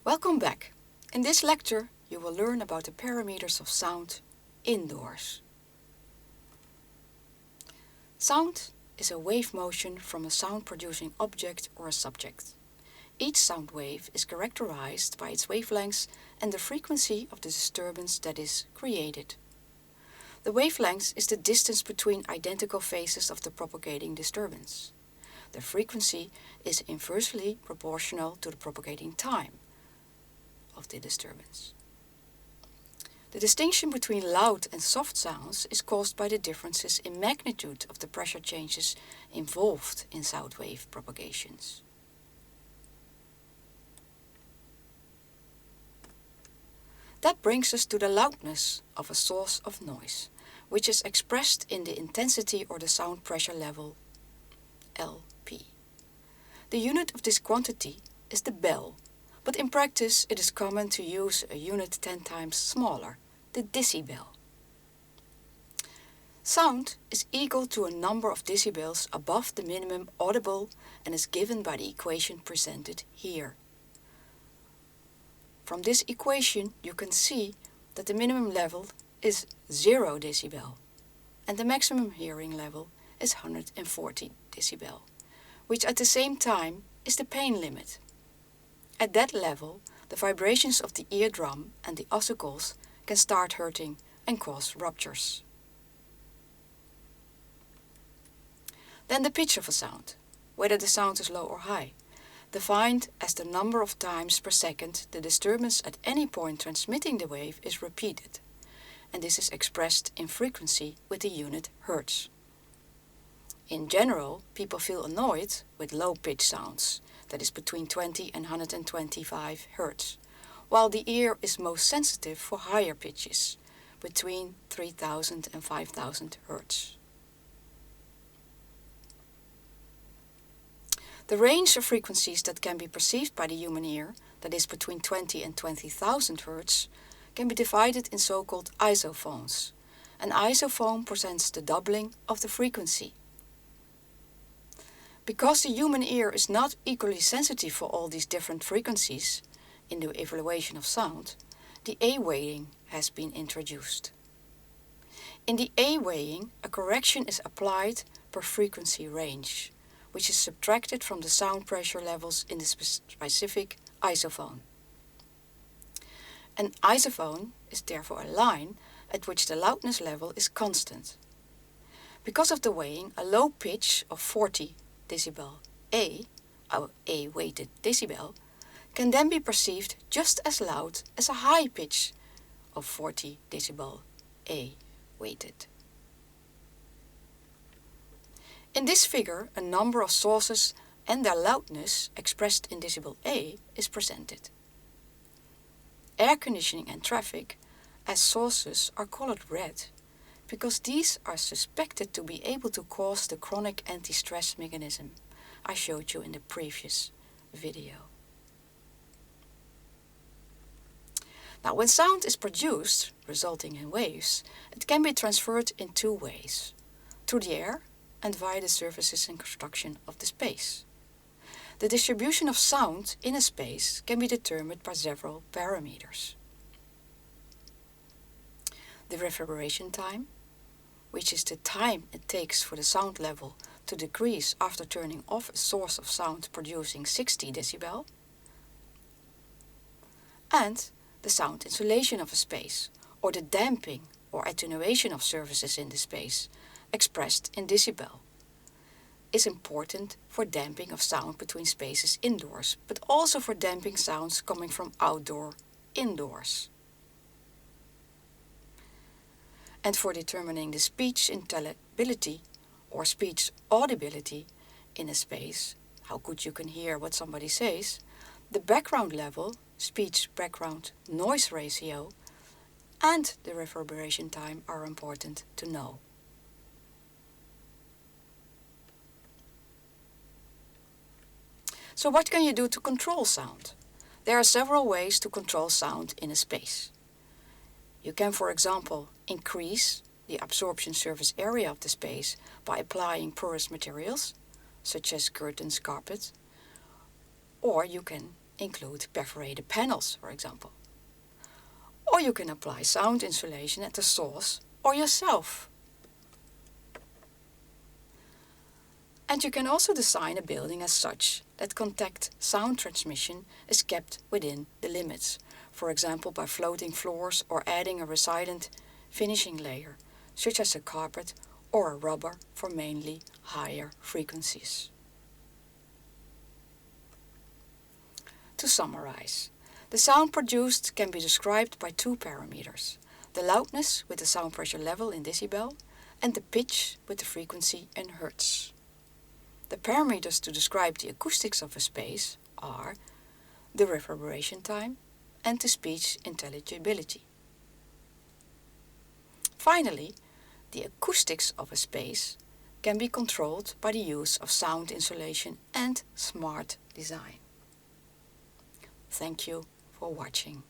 Welcome back. In this lecture you will learn about the parameters of sound indoors. Sound is a wave motion from a sound-producing object or a subject. Each sound wave is characterized by its wavelength and the frequency of the disturbance that is created. The wavelength is the distance between identical phases of the propagating disturbance. The frequency is inversely proportional to the propagating time of the disturbance. The distinction between loud and soft sounds is caused by the differences in magnitude of the pressure changes involved in sound wave propagations. That brings us to the loudness of a source of noise, which is expressed in the intensity or the sound pressure level, LP. The unit of this quantity is the bell, but in practice it is common to use a unit 10 times smaller, the decibel. Sound is equal to a number of decibels above the minimum audible and is given by the equation presented here. From this equation you can see that the minimum level is 0 decibel and the maximum hearing level is 140 decibel, which at the same time is the pain limit. At that level, the vibrations of the eardrum and the ossicles can start hurting and cause ruptures. Then the pitch of a sound, whether the sound is low or high, defined as the number of times per second the disturbance at any point transmitting the wave is repeated, and this is expressed in frequency with the unit hertz. In general, people feel annoyed with low-pitch sounds, that is between 20 and 125 Hz, while the ear is most sensitive for higher pitches, between 3000 and 5000 Hz. The range of frequencies that can be perceived by the human ear, that is between 20 and 20,000 Hz, can be divided in so-called isophones. An isophone presents the doubling of the frequency. Because the human ear is not equally sensitive for all these different frequencies in the evaluation of sound, the A-weighing has been introduced. In the A-weighing, a correction is applied per frequency range, which is subtracted from the sound pressure levels in the specific isophone. An isophone is therefore a line at which the loudness level is constant. Because of the weighing, a low pitch of 40 decibel A, our A-weighted decibel, can then be perceived just as loud as a high pitch of 40 decibel A-weighted. In this figure, a number of sources and their loudness expressed in decibel A is presented. Air conditioning and traffic as sources are colored red, because these are suspected to be able to cause the chronic anti-stress mechanism I showed you in the previous video. Now, when sound is produced, resulting in waves, it can be transferred in two ways, through the air and via the surfaces and construction of the space. The distribution of sound in a space can be determined by several parameters. The reverberation time, which is the time it takes for the sound level to decrease after turning off a source of sound producing 60 decibel, and the sound insulation of a space, or the damping or attenuation of surfaces in the space, expressed in decibel, is important for damping of sound between spaces indoors, but also for damping sounds coming from outdoor indoors. And for determining the speech intelligibility or speech audibility in a space, how good you can hear what somebody says, the background level, speech background noise ratio, and the reverberation time are important to know. So what can you do to control sound? There are several ways to control sound in a space. You can, for example, increase the absorption surface area of the space by applying porous materials, such as curtains, carpet, or you can include perforated panels, for example. Or you can apply sound insulation at the source or yourself. And you can also design a building as such that contact sound transmission is kept within the limits, for example by floating floors or adding a resilient finishing layer, such as a carpet or a rubber for mainly higher frequencies. To summarize, the sound produced can be described by two parameters: the loudness with the sound pressure level in decibel and the pitch with the frequency in hertz. The parameters to describe the acoustics of a space are the reverberation time and the speech intelligibility. Finally, the acoustics of a space can be controlled by the use of sound insulation and smart design. Thank you for watching.